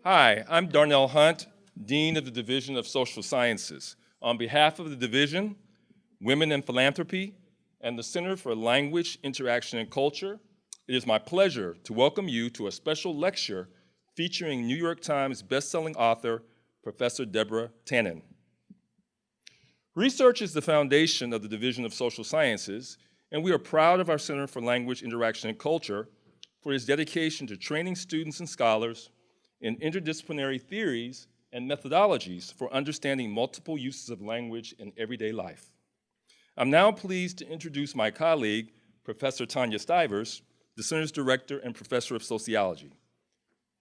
Hi, I'm Darnell Hunt, Dean of the Division of Social Sciences. On behalf of the Division, Women in Philanthropy, and the Center for Language, Interaction, and Culture, it is my pleasure to welcome you to a special lecture featuring New York Times bestselling author, Professor Deborah Tannen. Research is the foundation of the Division of Social Sciences, and we are proud of our Center for Language, Interaction, and Culture for its dedication to training students and scholars in interdisciplinary theories and methodologies for understanding multiple uses of language in everyday life. I'm now pleased to introduce my colleague, Professor Tanya Stivers, the Center's Director and Professor of Sociology.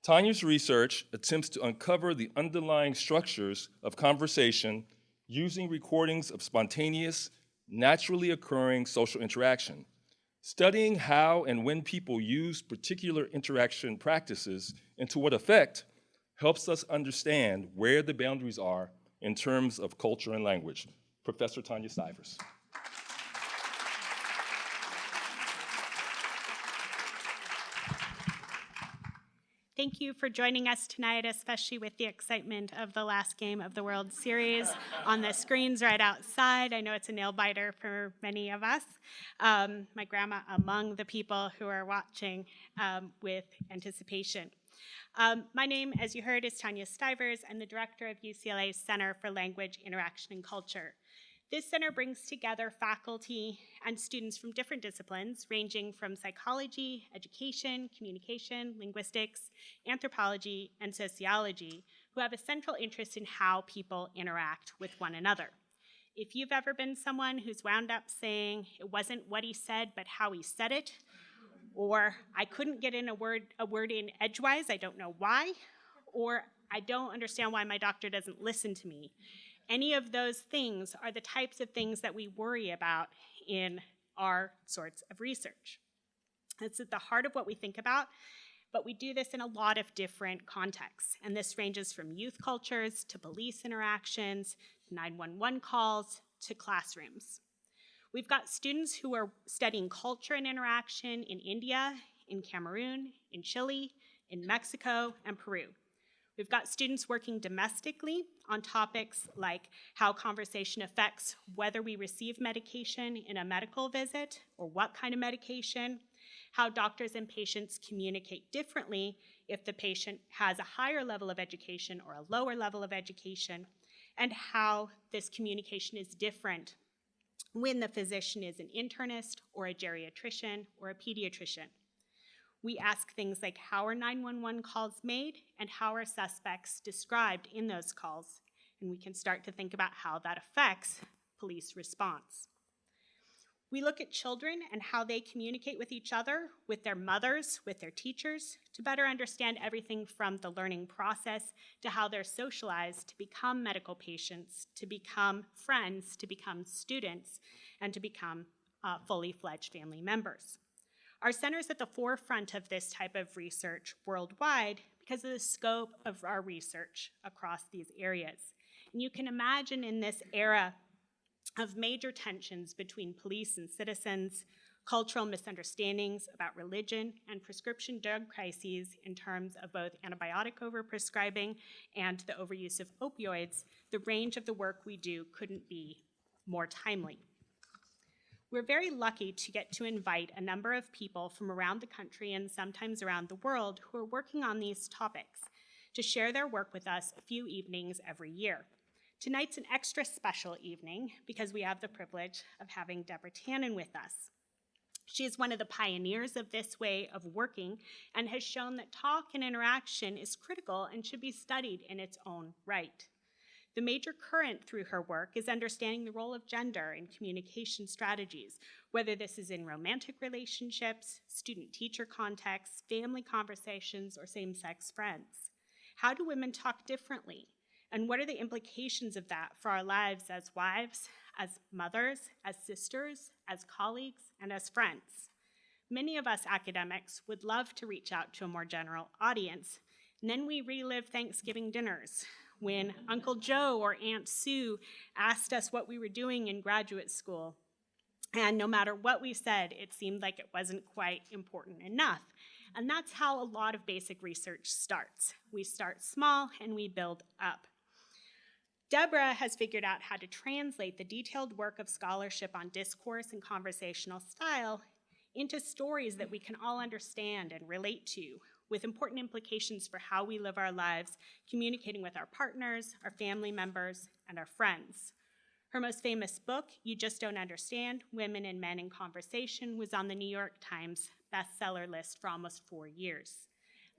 Tanya's research attempts to uncover the underlying structures of conversation using recordings of spontaneous, naturally occurring social interaction. Studying how and when people use particular interaction practices and to what effect helps us understand where the boundaries are in terms of culture and language. Professor Tanya Stivers. Thank you for joining us tonight, especially with the excitement of the last game of the World Series on the screens right outside. I know it's a nail-biter for many of us. My grandma among the people who are watching with anticipation. My name, as you heard, is Tanya Stivers. I'm the director of UCLA's Center for Language, Interaction, and Culture. This center brings together faculty and students from different disciplines, ranging from psychology, education, communication, linguistics, anthropology, and sociology, who have a central interest in how people interact with one another. If you've ever been someone who's wound up saying, it wasn't what he said, but how he said it, or I couldn't get in a word in edgewise, I don't know why, or I don't understand why my doctor doesn't listen to me, any of those things are the types of things that we worry about in our sorts of research. It's at the heart of what we think about, but we do this in a lot of different contexts. And this ranges from youth cultures to police interactions, 911 calls, to classrooms. We've got students who are studying culture and interaction in India, in Cameroon, in Chile, in Mexico, and Peru. We've got students working domestically on topics like how conversation affects whether we receive medication in a medical visit or what kind of medication, how doctors and patients communicate differently if the patient has a higher level of education or a lower level of education, and how this communication is different when the physician is an internist or a geriatrician or a pediatrician. We ask things like how are 911 calls made and how are suspects described in those calls, and we can start to think about how that affects police response. We look at children and how they communicate with each other, with their mothers, with their teachers, to better understand everything from the learning process to how they're socialized to become medical patients, to become friends, to become students, and to become fully fledged family members. Our center is at the forefront of this type of research worldwide because of the scope of our research across these areas. And you can imagine in this era of major tensions between police and citizens, cultural misunderstandings about religion, and prescription drug crises in terms of both antibiotic overprescribing and the overuse of opioids, the range of the work we do couldn't be more timely. We're very lucky to get to invite a number of people from around the country and sometimes around the world who are working on these topics to share their work with us a few evenings every year. Tonight's an extra special evening because we have the privilege of having Deborah Tannen with us. She is one of the pioneers of this way of working and has shown that talk and interaction is critical and should be studied in its own right. The major current through her work is understanding the role of gender in communication strategies, whether this is in romantic relationships, student-teacher contexts, family conversations, or same-sex friends. How do women talk differently? And what are the implications of that for our lives as wives, as mothers, as sisters, as colleagues, and as friends? Many of us academics would love to reach out to a more general audience, and then we relive Thanksgiving dinners, when Uncle Joe or Aunt Sue asked us what we were doing in graduate school. And no matter what we said, it seemed like it wasn't quite important enough. And that's how a lot of basic research starts. We start small and we build up. Deborah has figured out how to translate the detailed work of scholarship on discourse and conversational style into stories that we can all understand and relate to, with important implications for how we live our lives, communicating with our partners, our family members, and our friends. Her most famous book, You Just Don't Understand, Women and Men in Conversation, was on the New York Times bestseller list for almost 4 years.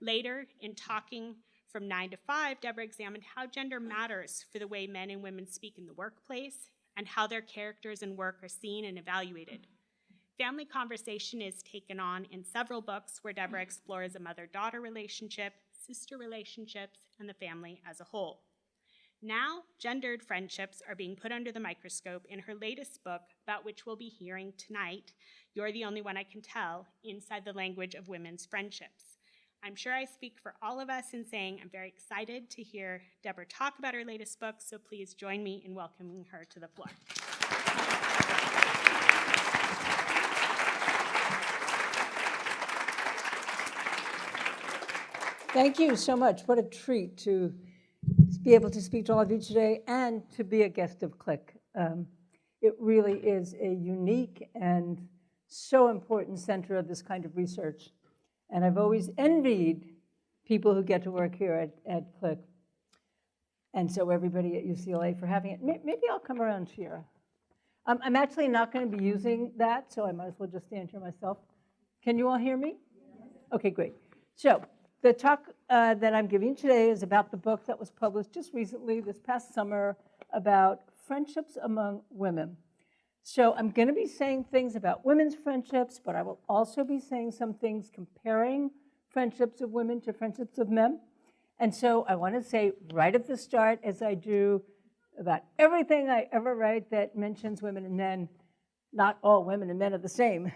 Later, in Talking from 9 to 5, Deborah examined how gender matters for the way men and women speak in the workplace and how their characters and work are seen and evaluated. Family conversation is taken on in several books where Deborah explores a mother-daughter relationship, sister relationships, and the family as a whole. Now, gendered friendships are being put under the microscope in her latest book, about which we'll be hearing tonight, You're the Only One I Can Tell, Inside the Language of Women's Friendships. I'm sure I speak for all of us in saying I'm very excited to hear Deborah talk about her latest book, so please join me in welcoming her to the floor. Thank you so much. What a treat to be able to speak to all of you today and to be a guest of Click. It really is a unique and so important center of this kind of research. And I've always envied people who get to work here at Click. And so everybody at UCLA for having it. Maybe I'll come around here. I'm actually not going to be using that, so I might as well just stand here myself. Can you all hear me? Okay, great. So the talk that I'm giving today is about the book that was published just recently, this past summer, about friendships among women. So I'm going to be saying things about women's friendships, but I will also be saying some things comparing friendships of women to friendships of men. And so I want to say right at the start, as I do about everything I ever write that mentions women and men, not all women and men are the same.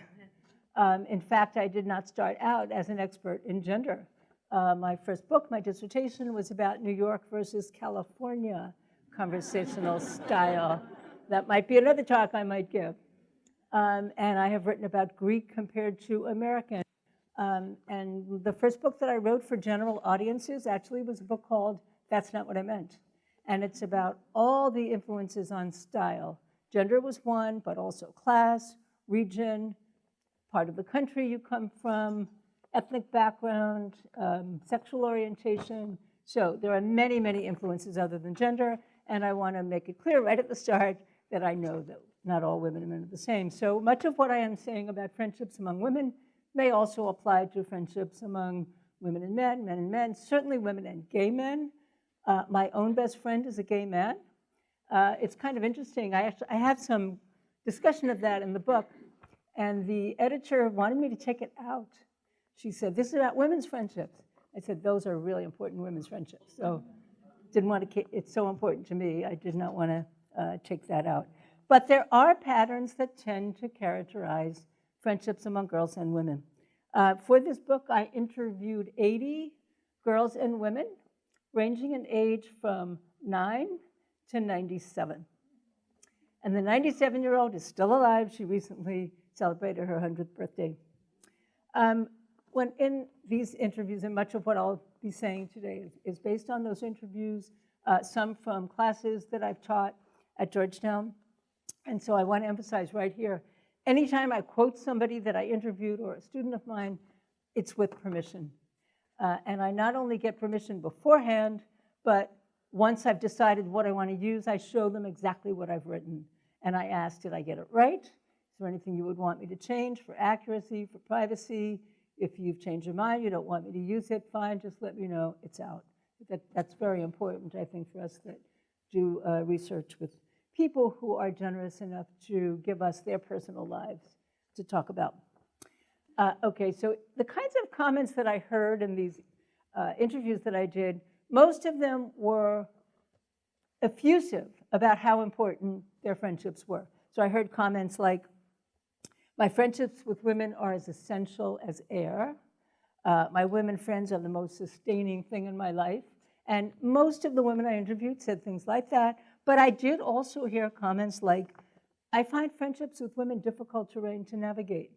In fact, I did not start out as an expert in gender. My first book, my dissertation, was about New York versus California conversational style. That might be another talk I might give. And I have written about Greek compared to American. And the first book that I wrote for general audiences actually was a book called That's Not What I Meant. And it's about all the influences on style. Gender was one, but also class, region, part of the country you come from, ethnic background, sexual orientation. So there are many, many influences other than gender, and I want to make it clear right at the start that I know that not all women and men are the same. So much of what I am saying about friendships among women may also apply to friendships among women and men, certainly women and gay men. My own best friend is a gay man. It's kind of interesting. I have some discussion of that in the book, and the editor wanted me to take it out. She said, this is about women's friendships. I said, those are really important women's friendships. So didn't want to, it's so important to me, I did not want to take that out. But there are patterns that tend to characterize friendships among girls and women. For this book, I interviewed 80 girls and women, ranging in age from 9 to 97. And the 97-year-old is still alive. She recently celebrated her 100th birthday. When in these interviews, and much of what I'll be saying today is based on those interviews, some from classes that I've taught at Georgetown. And so I want to emphasize right here, anytime I quote somebody that I interviewed or a student of mine, it's with permission. And I not only get permission beforehand, but once I've decided what I want to use, I show them exactly what I've written. And I ask, did I get it right? Is there anything you would want me to change for accuracy, for privacy? If you've changed your mind, you don't want me to use it, fine, just let me know it's out. That's very important, I think, for us that do research with people who are generous enough to give us their personal lives to talk about. Okay, so the kinds of comments that I heard in these interviews that I did, most of them were effusive about how important their friendships were. So I heard comments like, my friendships with women are as essential as air. My women friends are the most sustaining thing in my life. And most of the women I interviewed said things like that. But I did also hear comments like, I find friendships with women difficult terrain to navigate.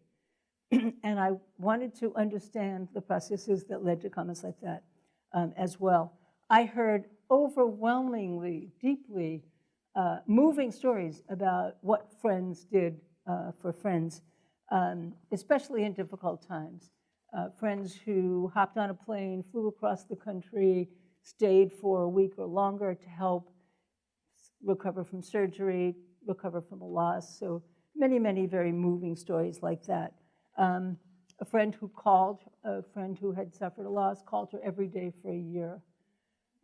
And I wanted to understand the processes that led to comments like that as well. I heard overwhelmingly, deeply moving stories about what friends did for friends, especially in difficult times. Friends who hopped on a plane, flew across the country, stayed for a week or longer to help recover from surgery, recover from a loss. So many, many very moving stories like that. A friend who called, a friend who had suffered a loss, called her every day for a year.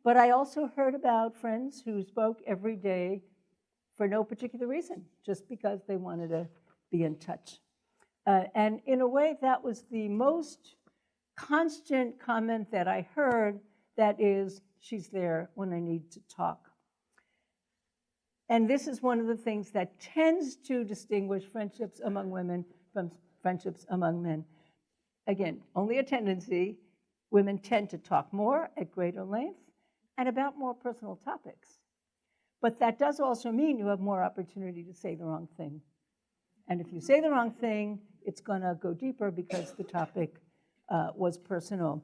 But I also heard about friends who spoke every day for no particular reason, just because they wanted to be in touch. And in a way, that was the most constant comment that I heard, that is, she's there when I need to talk. And this is one of the things that tends to distinguish friendships among women from friendships among men. Again, only a tendency. Women tend to talk more at greater length and about more personal topics. But that does also mean you have more opportunity to say the wrong thing. And if you say the wrong thing, it's going to go deeper because the topic was personal.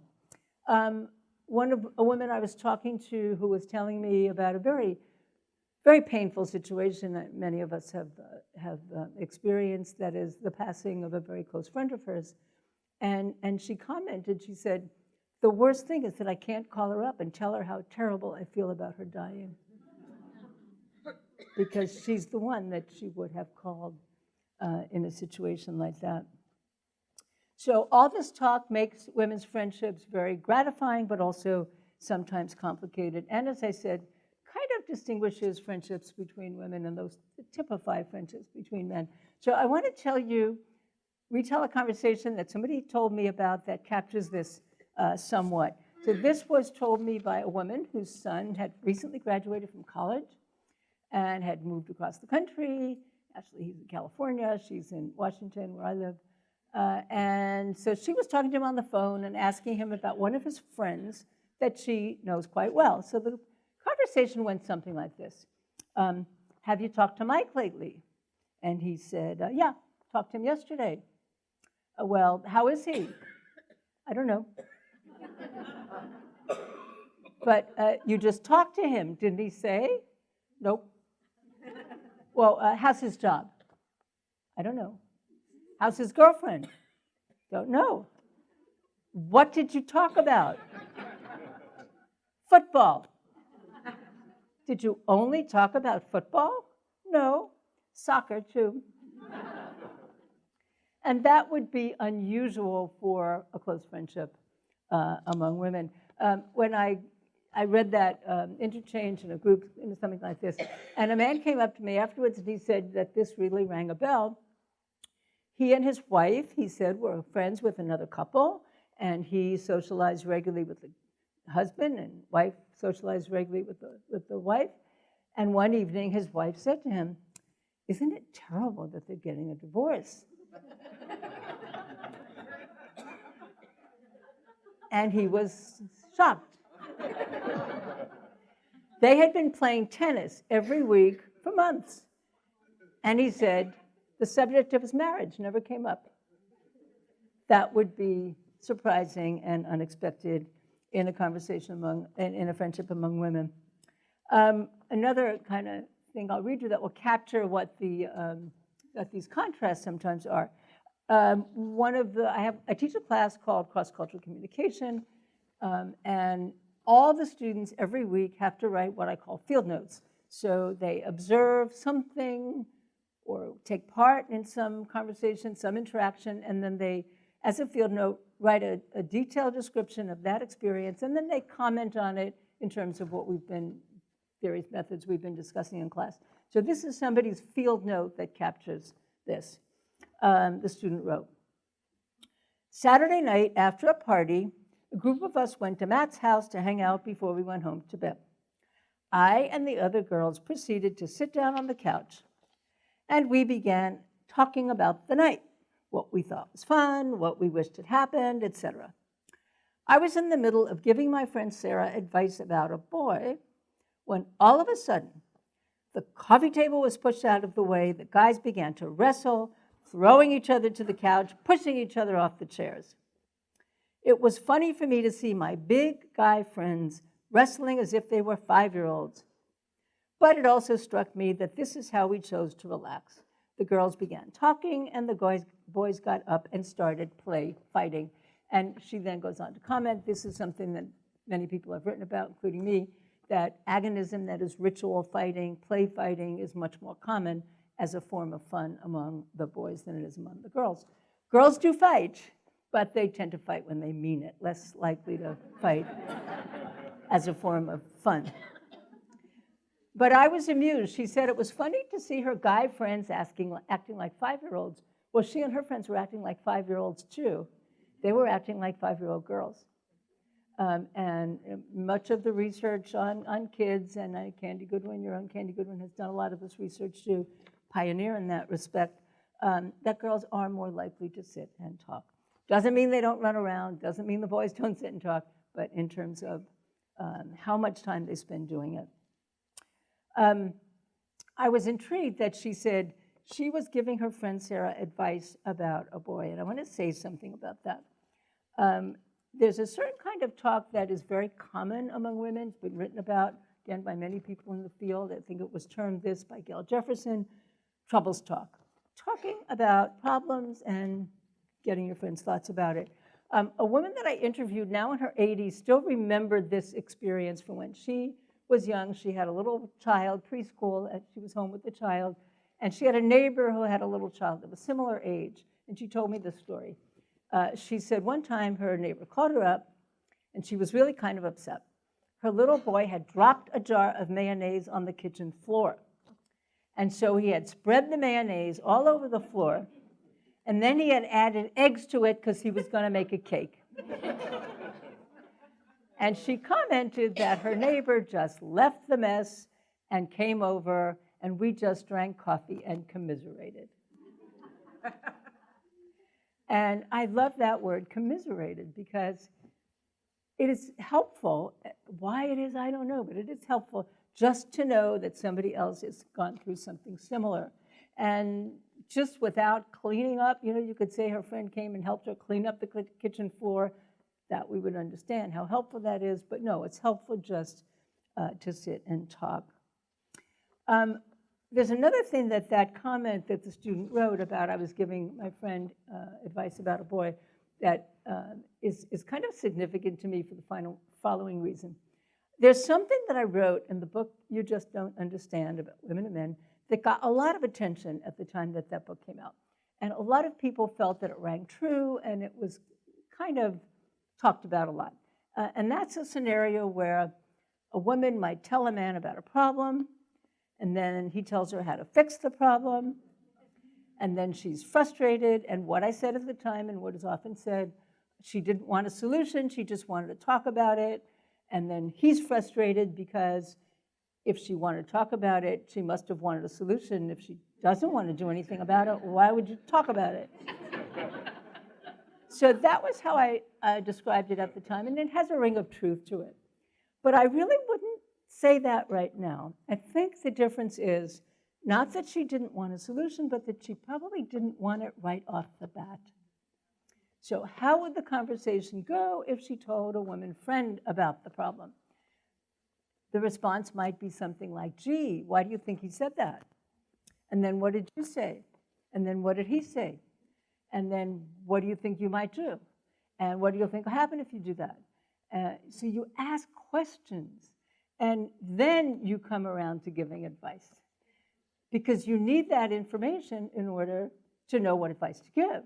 A woman I was talking to who was telling me about a very, very painful situation that many of us have experienced, that is the passing of a very close friend of hers. And she commented, she said, the worst thing is that I can't call her up and tell her how terrible I feel about her dying. Because she's the one that she would have called in a situation like that. So all this talk makes women's friendships very gratifying, but also sometimes complicated. And as I said, kind of distinguishes friendships between women and those typify friendships between men. So I want to retell a conversation that somebody told me about that captures this somewhat. So this was told me by a woman whose son had recently graduated from college and had moved across the country. Actually, he's in California. She's in Washington, where I live. And so she was talking to him on the phone and asking him about one of his friends that she knows quite well. So the conversation went something like this. Have you talked to Mike lately? And he said, yeah, talked to him yesterday. Well, how is he? I don't know. But you just talked to him, didn't he say? Nope. Well, how's his job? I don't know. How's his girlfriend? Don't know. What did you talk about? Football. Did you only talk about football? No. Soccer, too. And that would be unusual for a close friendship among women. When I read that interchange in a group, something like this, and a man came up to me afterwards and he said that this really rang a bell. He and his wife, he said, were friends with another couple, and he socialized regularly with the husband, and wife socialized regularly with the wife. And one evening, his wife said to him, "Isn't it terrible that they're getting a divorce?" And he was shocked. They had been playing tennis every week for months. And he said the subject of his marriage never came up. That would be surprising and unexpected in a conversation in a friendship among women. Another kind of thing I'll read you that will capture what these contrasts sometimes are. I teach a class called Cross-Cultural Communication, and all the students every week have to write what I call field notes. So they observe something or take part in some conversation, some interaction, and then they, as a field note, write a detailed description of that experience, and then they comment on it in terms of various methods we've been discussing in class. So this is somebody's field note that captures this. The student wrote, Saturday night after a party, a group of us went to Matt's house to hang out before we went home to bed. I and the other girls proceeded to sit down on the couch, and we began talking about the night, what we thought was fun, what we wished had happened, etc. I was in the middle of giving my friend Sarah advice about a boy when all of a sudden the coffee table was pushed out of the way, the guys began to wrestle, throwing each other to the couch, pushing each other off the chairs. It was funny for me to see my big guy friends wrestling as if they were 5-year-olds. But it also struck me that this is how we chose to relax. The girls began talking, and the boys got up and started fighting. And she then goes on to comment, this is something that many people have written about, including me, that agonism, that is ritual fighting, play fighting, is much more common as a form of fun among the boys than it is among the girls. Girls do fight, but they tend to fight when they mean it, less likely to fight as a form of fun. But I was amused. She said it was funny to see her guy friends acting like 5-year-olds. Well, she and her friends were acting like 5-year-olds too. They were acting like 5-year-old girls. And much of the research on kids, and Candy Goodwin, your own Candy Goodwin, has done a lot of this research to pioneer in that respect, that girls are more likely to sit and talk. Doesn't mean they don't run around, doesn't mean the boys don't sit and talk, but in terms of how much time they spend doing it. I was intrigued that she said she was giving her friend Sarah advice about a boy, and I want to say something about that. There's a certain kind of talk that is very common among women. It's been written about, again, by many people in the field. I think it was termed this by Gail Jefferson, troubles talk. Talking about problems and getting your friends' thoughts about it. A woman that I interviewed, now in her 80s, still remembered this experience from when she was young. She had a little child, preschool, and she was home with the child, and she had a neighbor who had a little child of a similar age, and she told me this story. She said one time her neighbor called her up, and she was really kind of upset. Her little boy had dropped a jar of mayonnaise on the kitchen floor, and so he had spread the mayonnaise all over the floor, and then he had added eggs to it because he was going to make a cake. And she commented that her neighbor just left the mess and came over, and we just drank coffee and commiserated. And I love that word, commiserated, because it is helpful. Why it is, I don't know, but it is helpful just to know that somebody else has gone through something similar. And just without cleaning up, you could say her friend came and helped her clean up the kitchen floor, that we would understand how helpful that is. But no, it's helpful just to sit and talk. There's another thing that comment that the student wrote about, I was giving my friend advice about a boy, that is kind of significant to me for the following reason. There's something that I wrote in the book, You Just Don't Understand, about women and men, that got a lot of attention at the time that book came out. And a lot of people felt that it rang true, and it was kind of talked about a lot. And that's a scenario where a woman might tell a man about a problem, and then he tells her how to fix the problem, and then she's frustrated, and what I said at the time and what is often said, she didn't want a solution, she just wanted to talk about it, and then he's frustrated because if she wanted to talk about it, she must have wanted a solution. If she doesn't want to do anything about it, why would you talk about it? So that was how I described it at the time, and it has a ring of truth to it. But I really wouldn't say that right now. I think the difference is not that she didn't want a solution, but that she probably didn't want it right off the bat. So how would the conversation go if she told a woman friend about the problem? The response might be something like, gee, why do you think he said that? And then what did you say? And then what did he say? And then what do you think you might do? And what do you think will happen if you do that? So you ask questions, and then you come around to giving advice, because you need that information in order to know what advice to give.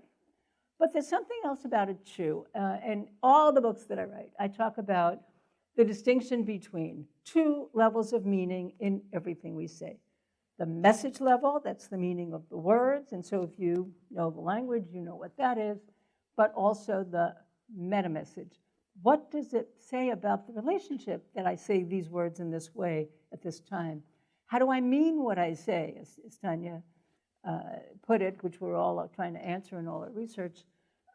But there's something else about it too. In all the books that I write, I talk about the distinction between two levels of meaning in everything we say. The message level, that's the meaning of the words, and so if you know the language, you know what that is, but also the meta message. What does it say about the relationship that I say these words in this way at this time? How do I mean what I say, as Tanya put it, which we're all trying to answer in all our research?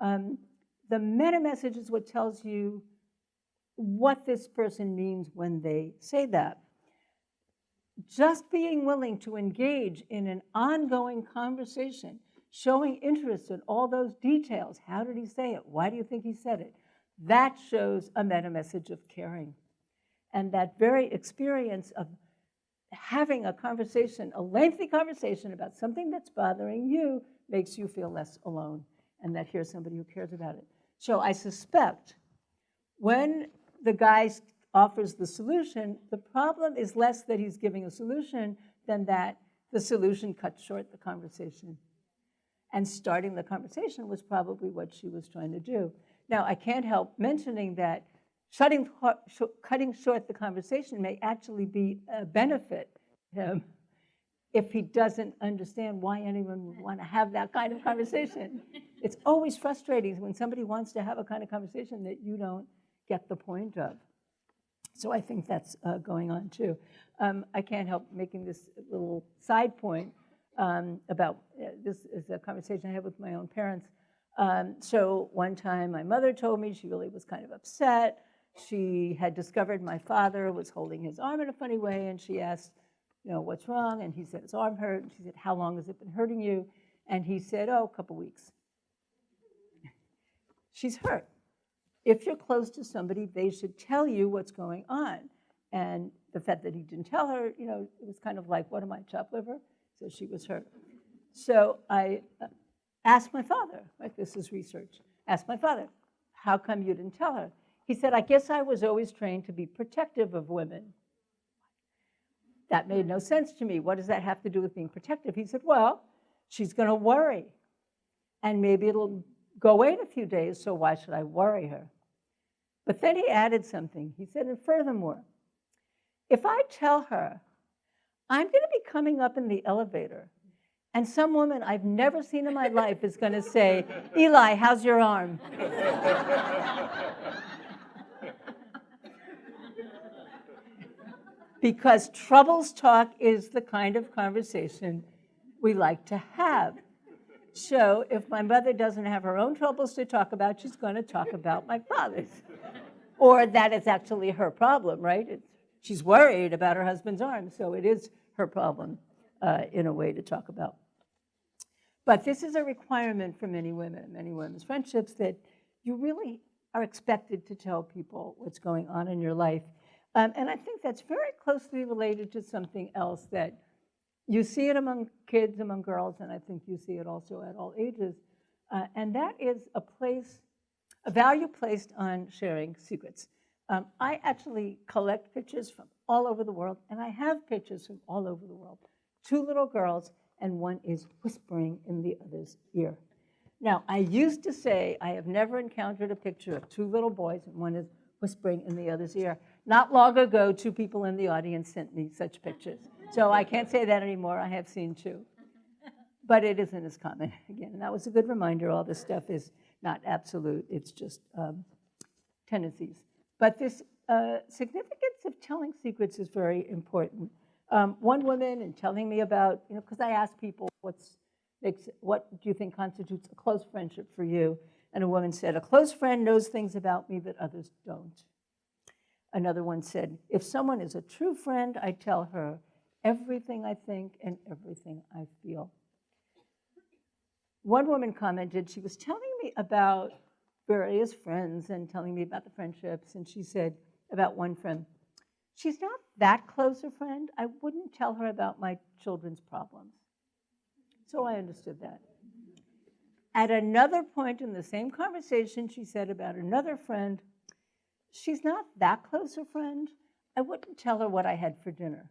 The meta message is what tells you what this person means when they say that. Just being willing to engage in an ongoing conversation, showing interest in all those details. How did he say it? Why do you think he said it? That shows a meta message of caring. And that very experience of having a conversation, a lengthy conversation about something that's bothering you, makes you feel less alone, and that here's somebody who cares about it. So I suspect when the guy offers the solution, the problem is less that he's giving a solution than that the solution cut short the conversation. And starting the conversation was probably what she was trying to do. Now, I can't help mentioning that cutting short the conversation may actually be a benefit to him if he doesn't understand why anyone would want to have that kind of conversation. It's always frustrating when somebody wants to have a kind of conversation that you don't get the point of. So I think that's going on too. I can't help making this little side point about this is a conversation I had with my own parents. So one time my mother told me she really was kind of upset. She had discovered my father was holding his arm in a funny way, and she asked, what's wrong? And he said, his arm hurt. And she said, how long has it been hurting you? And he said, a couple weeks. She's hurt. If you're close to somebody, they should tell you what's going on. And the fact that he didn't tell her, it was kind of like, what am I, chopped liver? So she was hurt. So I asked my father, this is research, asked my father, how come you didn't tell her? He said, I guess I was always trained to be protective of women. That made no sense to me. What does that have to do with being protective? He said, well, she's going to worry. And maybe it'll go away in a few days, so why should I worry her? But then he added something. He said, and furthermore, if I tell her I'm going to be coming up in the elevator, and some woman I've never seen in my life is going to say, Eli, how's your arm? Because troubles talk is the kind of conversation we like to have. So if my mother doesn't have her own troubles to talk about, she's going to talk about my father's. Or that is actually her problem, right? She's worried about her husband's arm, so it is her problem in a way to talk about. But this is a requirement for many women's friendships, that you really are expected to tell people what's going on in your life. And I think that's very closely related to something else that you see it among kids, among girls, and I think you see it also at all ages. And that is a value placed on sharing secrets. I actually collect pictures from all over the world, and I have pictures from all over the world. 2 little girls, and one is whispering in the other's ear. Now, I used to say I have never encountered a picture of 2 little boys, and one is whispering in the other's ear. Not long ago, 2 people in the audience sent me such pictures. So I can't say that anymore. I have seen 2. But it isn't as common, again. And that was a good reminder. All this stuff is not absolute. It's just tendencies. But this significance of telling secrets is very important. One woman, in telling me about, because I asked people, what do you think constitutes a close friendship for you? And a woman said, a close friend knows things about me that others don't. Another one said, if someone is a true friend, I tell her everything I think and everything I feel. One woman commented, she was telling me about various friends and telling me about the friendships, and she said about one friend, she's not that close a friend. I wouldn't tell her about my children's problems. So I understood that. At another point in the same conversation, she said about another friend, she's not that close a friend. I wouldn't tell her what I had for dinner.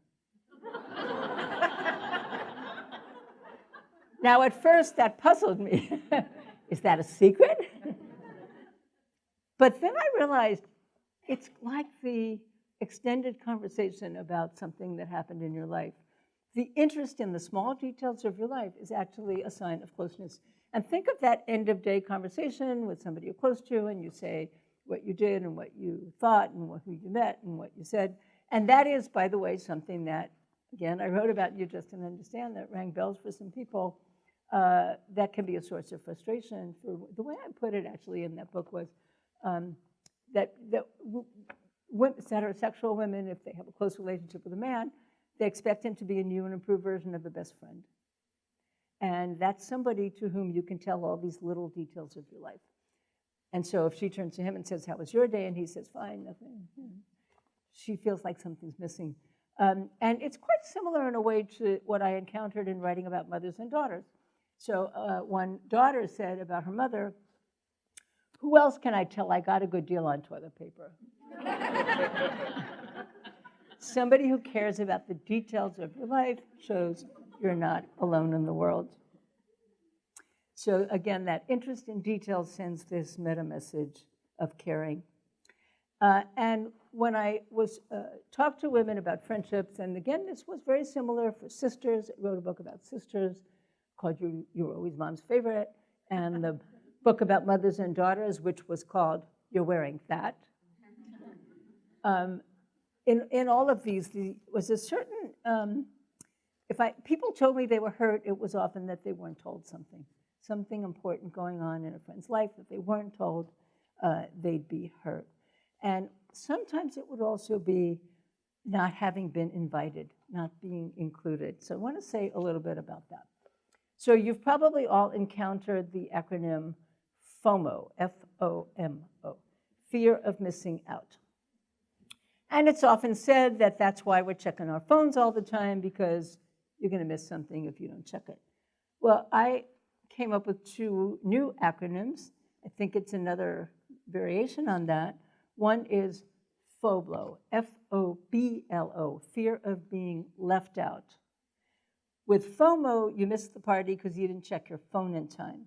Now, at first, that puzzled me. Is that a secret? But then I realized it's like the extended conversation about something that happened in your life. The interest in the small details of your life is actually a sign of closeness. And think of that end-of-day conversation with somebody you're close to, and you say what you did and what you thought and who you met and what you said. And that is, by the way, something that, again, I wrote about You Just Didn't Understand, that rang bells for some people. That can be a source of frustration. For the way I put it, actually, in that book was that heterosexual women, if they have a close relationship with a man, they expect him to be a new and improved version of the best friend. And that's somebody to whom you can tell all these little details of your life. And so if she turns to him and says, how was your day? And he says, fine, nothing. She feels like something's missing. And it's quite similar in a way to what I encountered in writing about mothers and daughters. So one daughter said about her mother, who else can I tell I got a good deal on toilet paper? Somebody who cares about the details of your life shows you're not alone in the world. So again, that interest in details sends this meta message of caring. And when I was talked to women about friendships, and again, this was very similar for sisters. I wrote a book about sisters called You Were Always Mom's Favorite, and the book about mothers and daughters, which was called You're Wearing That. In all of these, there was a certain, people told me they were hurt, it was often that they weren't told something important going on in a friend's life that they weren't told, they'd be hurt. And sometimes it would also be not having been invited, not being included. So I want to say a little bit about that. So you've probably all encountered the acronym FOMO, F-O-M-O, fear of missing out. And it's often said that that's why we're checking our phones all the time, because you're going to miss something if you don't check it. Well, I came up with 2 new acronyms. I think it's another variation on that. One is FOBLO, F-O-B-L-O, fear of being left out. With FOMO, you missed the party because you didn't check your phone in time.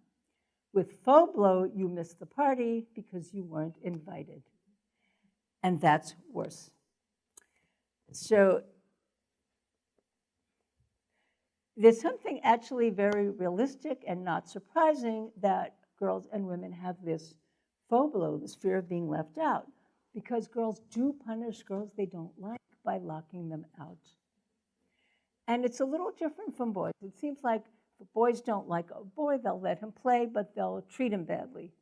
With FOBLO, you missed the party because you weren't invited. And that's worse. So there's something actually very realistic and not surprising that girls and women have this FOBLO, this fear of being left out, because girls do punish girls they don't like by locking them out. And it's a little different from boys. It seems like if boys don't like a boy, they'll let him play, but they'll treat him badly.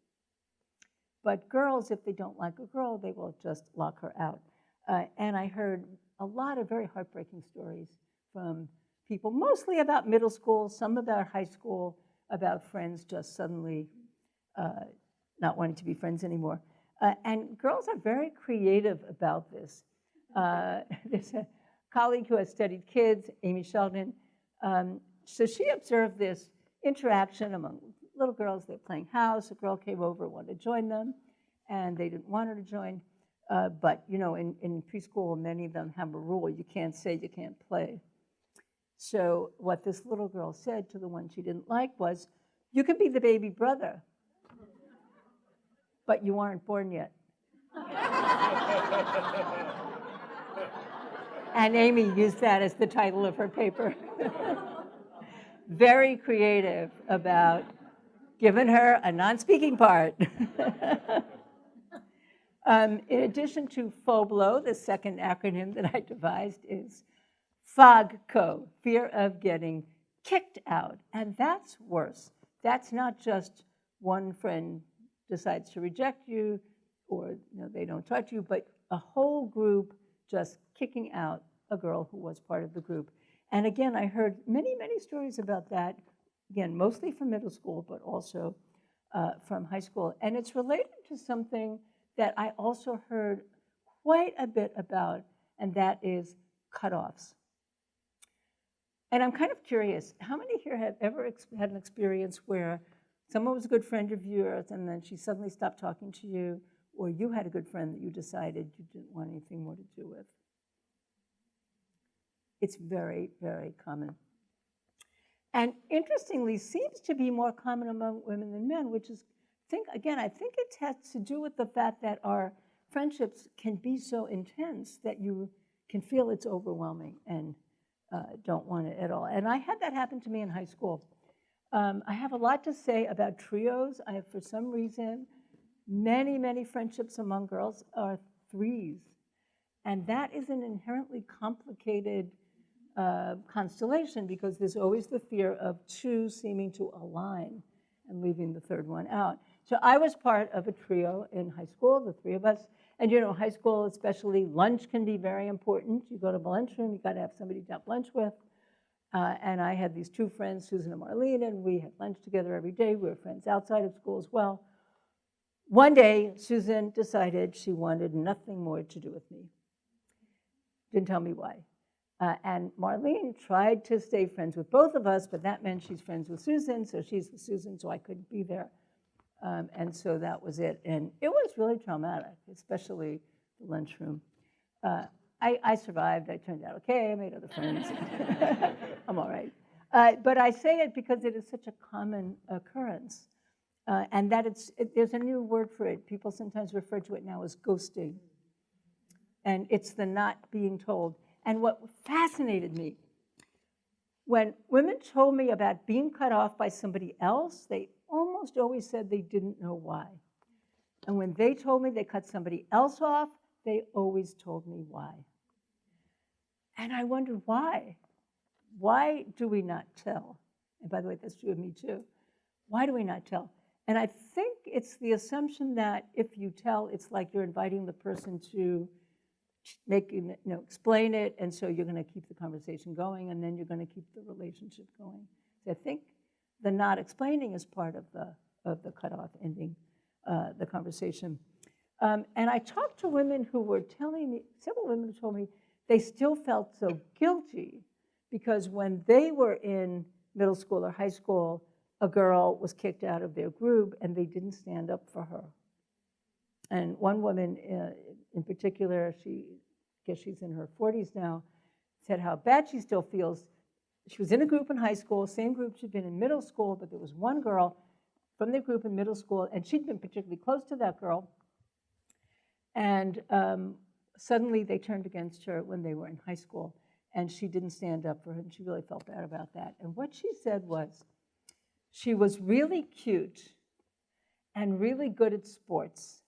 But girls, if they don't like a girl, they will just lock her out. And I heard a lot of very heartbreaking stories from people, mostly about middle school, some about high school, about friends just suddenly not wanting to be friends anymore. And girls are very creative about this. There's a colleague who has studied kids, Amy Sheldon. So she observed this interaction among little girls. They're playing house. A girl came over, wanted to join them, and they didn't want her to join. But you know, in preschool, many of them have a rule: you can't say you can't play. So what this little girl said to the one she didn't like was, "You can be the baby brother, but you aren't born yet." And Amy used that as the title of her paper. Very creative about giving her a non-speaking part. In addition to FOBLO, the second acronym that I devised is FOGCO, fear of getting kicked out. And that's worse. That's not just one friend decides to reject you, or they don't talk to you, but a whole group just kicking out a girl who was part of the group. And again, I heard many, many stories about that, again, mostly from middle school, but also from high school. And it's related to something that I also heard quite a bit about, and that is cutoffs. And I'm kind of curious, how many here have ever had an experience where someone was a good friend of yours and then she suddenly stopped talking to you, or you had a good friend that you decided you didn't want anything more to do with? It's very, very common. And interestingly, seems to be more common among women than men, which is, I think it has to do with the fact that our friendships can be so intense that you can feel it's overwhelming and don't want it at all. And I had that happen to me in high school. I have a lot to say about trios. I have, for some reason, many, many friendships among girls are threes. And that is an inherently complicated constellation, because there's always the fear of two seeming to align and leaving the third one out. So I was part of a trio in high school, the three of us. And high school especially, lunch can be very important. You go to the lunchroom, you got to have somebody to have lunch with. And I had these two friends, Susan and Marlene, and we had lunch together every day. We were friends outside of school as well. One day, Susan decided she wanted nothing more to do with me. Didn't tell me why. And Marlene tried to stay friends with both of us, but that meant she's friends with Susan, so she's with Susan, so I couldn't be there. And so that was it. And it was really traumatic, especially the lunchroom. I survived. I turned out okay. I made other friends. I'm all right. But I say it because it is such a common occurrence. And that there's a new word for it. People sometimes refer to it now as ghosting. And it's the not being told. And what fascinated me, when women told me about being cut off by somebody else, they almost always said they didn't know why. And when they told me they cut somebody else off, they always told me why. And I wondered why. Why do we not tell? And by the way, that's true of me too. Why do we not tell? And I think it's the assumption that if you tell, it's like you're inviting the person to explain it, and so you're going to keep the conversation going, and then you're going to keep the relationship going. So I think the not explaining is part of the cutoff, ending the conversation. And I talked to women who were telling me, several women who told me they still felt so guilty because when they were in middle school or high school, a girl was kicked out of their group and they didn't stand up for her. And one woman in particular, I guess she's in her 40s now, said how bad she still feels. She was in a group in high school, same group she'd been in middle school, but there was one girl from their group in middle school, and she'd been particularly close to that girl. And suddenly they turned against her when they were in high school, and she didn't stand up for her, and she really felt bad about that. And what she said was, she was really cute and really good at sports.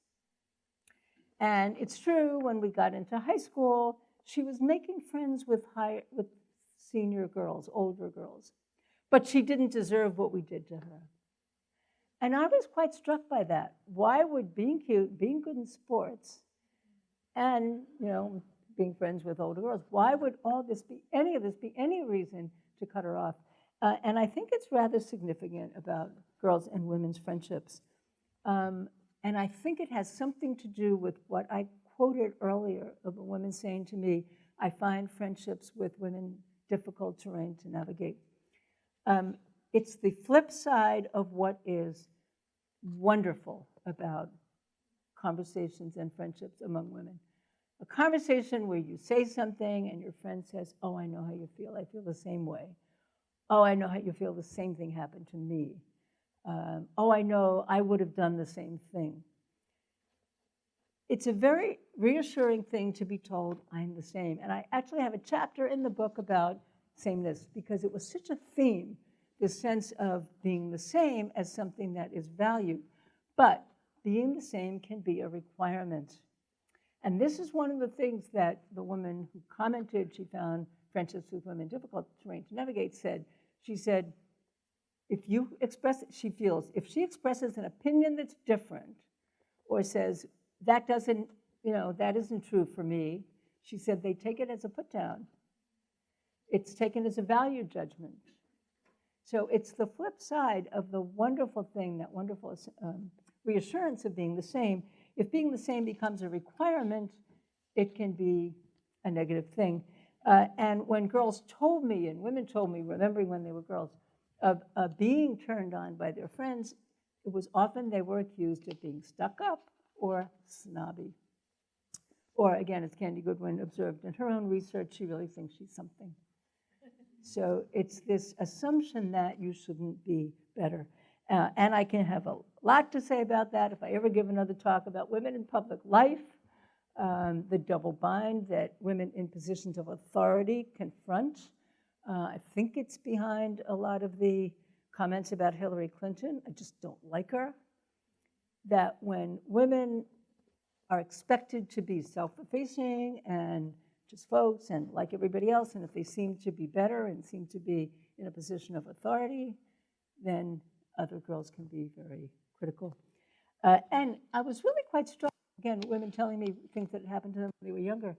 And it's true, when we got into high school, she was making friends with senior girls, older girls. But she didn't deserve what we did to her. And I was quite struck by that. Why would being cute, being good in sports, and being friends with older girls, why would any of this be any reason to cut her off? And I think it's rather significant about girls' and women's friendships. And I think it has something to do with what I quoted earlier of a woman saying to me, I find friendships with women difficult terrain to navigate. It's the flip side of what is wonderful about conversations and friendships among women. A conversation where you say something and your friend says, oh, I know how you feel. I feel the same way. Oh, I know how you feel. The same thing happened to me. Oh, I know, I would have done the same thing. It's a very reassuring thing to be told, I'm the same. And I actually have a chapter in the book about sameness because it was such a theme, this sense of being the same as something that is valued. But being the same can be a requirement. And this is one of the things that the woman who commented she found friendships with women difficult terrain to navigate said. She said, if she expresses an opinion that's different or says, that isn't true for me, she said they take it as a put down. It's taken as a value judgment. So it's the flip side of the wonderful thing, that wonderful reassurance of being the same. If being the same becomes a requirement, it can be a negative thing. And when girls told me, and women told me, remembering when they were girls, of being turned on by their friends, it was often they were accused of being stuck up or snobby. Or again, as Candy Goodwin observed in her own research, she really thinks she's something. So it's this assumption that you shouldn't be better. And I can have a lot to say about that if I ever give another talk about women in public life, the double bind that women in positions of authority confront. I think it's behind a lot of the comments about Hillary Clinton. I just don't like her. That when women are expected to be self-effacing and just folks and like everybody else, and if they seem to be better and seem to be in a position of authority, then other girls can be very critical. And I was really quite struck, again, women telling me things that happened to them when they were younger,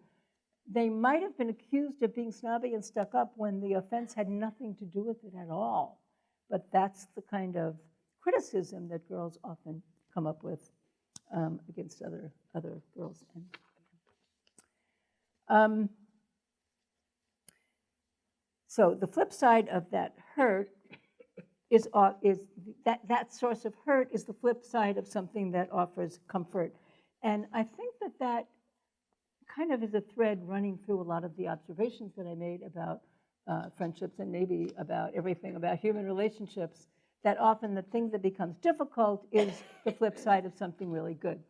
they might have been accused of being snobby and stuck up when the offense had nothing to do with it at all. But that's the kind of criticism that girls often come up with against other girls and women. So the flip side of that hurt is that source of hurt is the flip side of something that offers comfort. And I think that kind of is a thread running through a lot of the observations that I made about friendships and maybe about everything about human relationships, that often the thing that becomes difficult is the flip side of something really good.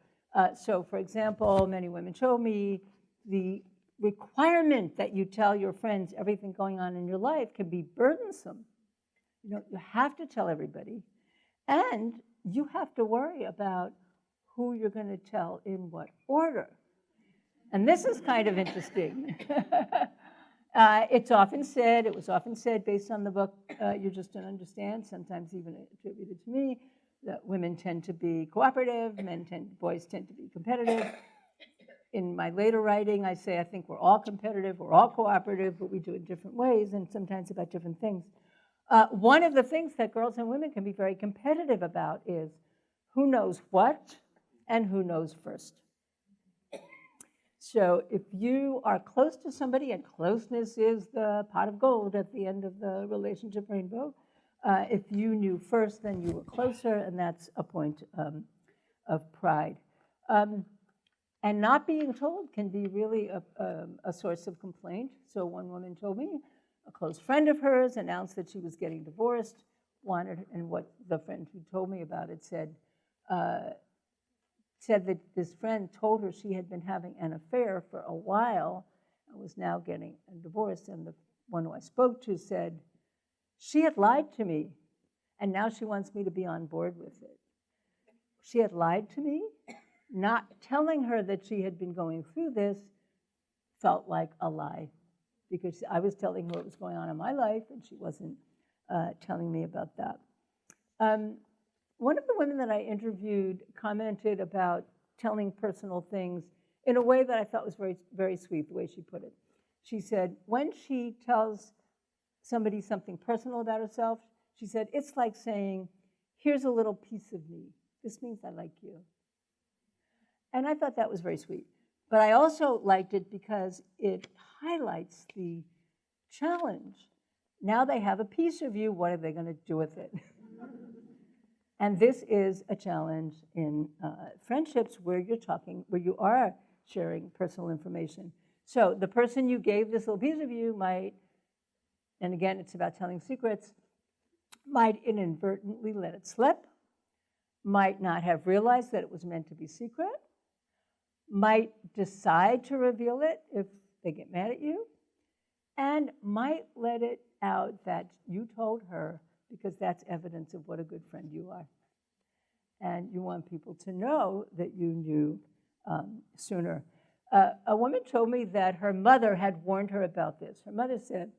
So for example, many women show me the requirement that you tell your friends everything going on in your life can be burdensome. You have to tell everybody, and you have to worry about who you're going to tell in what order. And this is kind of interesting. It was often said based on the book, You Just Don't Understand, sometimes even attributed to me, that women tend to be cooperative, boys tend to be competitive. In my later writing, I say I think we're all competitive, we're all cooperative, but we do it in different ways and sometimes about different things. One of the things that girls and women can be very competitive about is who knows what and who knows first. So if you are close to somebody, and closeness is the pot of gold at the end of the relationship rainbow, if you knew first, then you were closer, and that's a point of pride. And not being told can be really a source of complaint. So one woman told me a close friend of hers announced that she was getting divorced, and what the friend who told me about it said that this friend told her she had been having an affair for a while and was now getting a divorce. And the one who I spoke to said, she had lied to me, and now she wants me to be on board with it. She had lied to me. Not telling her that she had been going through this felt like a lie, because I was telling her what was going on in my life, and she wasn't telling me about that. One of the women that I interviewed commented about telling personal things in a way that I thought was very, very sweet, the way she put it. She said, when she tells somebody something personal about herself, she said, it's like saying, here's a little piece of me. This means I like you. And I thought that was very sweet. But I also liked it because it highlights the challenge. Now they have a piece of you, what are they going to do with it? And this is a challenge in friendships where you are sharing personal information. So the person you gave this little piece of you might, and again, it's about telling secrets, might inadvertently let it slip, might not have realized that it was meant to be secret, might decide to reveal it if they get mad at you, and might let it out that you told her, because that's evidence of what a good friend you are. And you want people to know that you knew sooner. A woman told me that her mother had warned her about this. Her mother said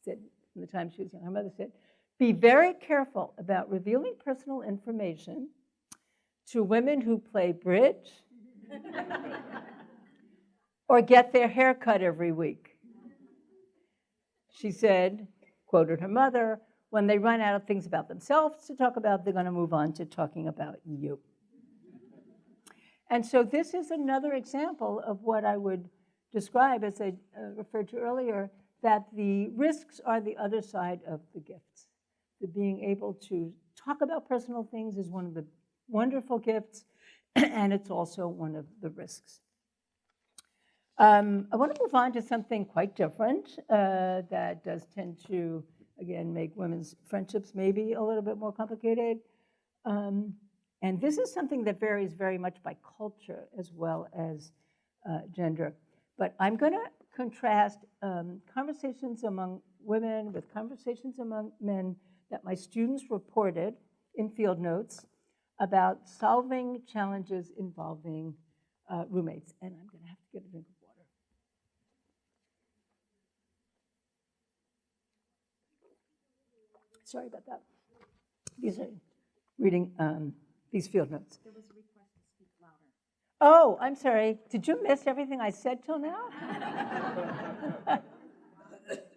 from the time she was young, her mother said, be very careful about revealing personal information to women who play bridge or get their hair cut every week. She said, quoted her mother, when they run out of things about themselves to talk about, they're going to move on to talking about you. And so this is another example of what I would describe, as I referred to earlier, that the risks are the other side of the gifts. The being able to talk about personal things is one of the wonderful gifts, and it's also one of the risks. I want to move on to something quite different that does tend to, again, make women's friendships maybe a little bit more complicated. And this is something that varies very much by culture as well as gender. But I'm going to contrast conversations among women with conversations among men that my students reported in field notes about solving challenges involving roommates. And I'm going to have to get a drink of water. Sorry about that. These are reading these field notes. There was a request to speak louder. Oh, I'm sorry. Did you miss everything I said till now?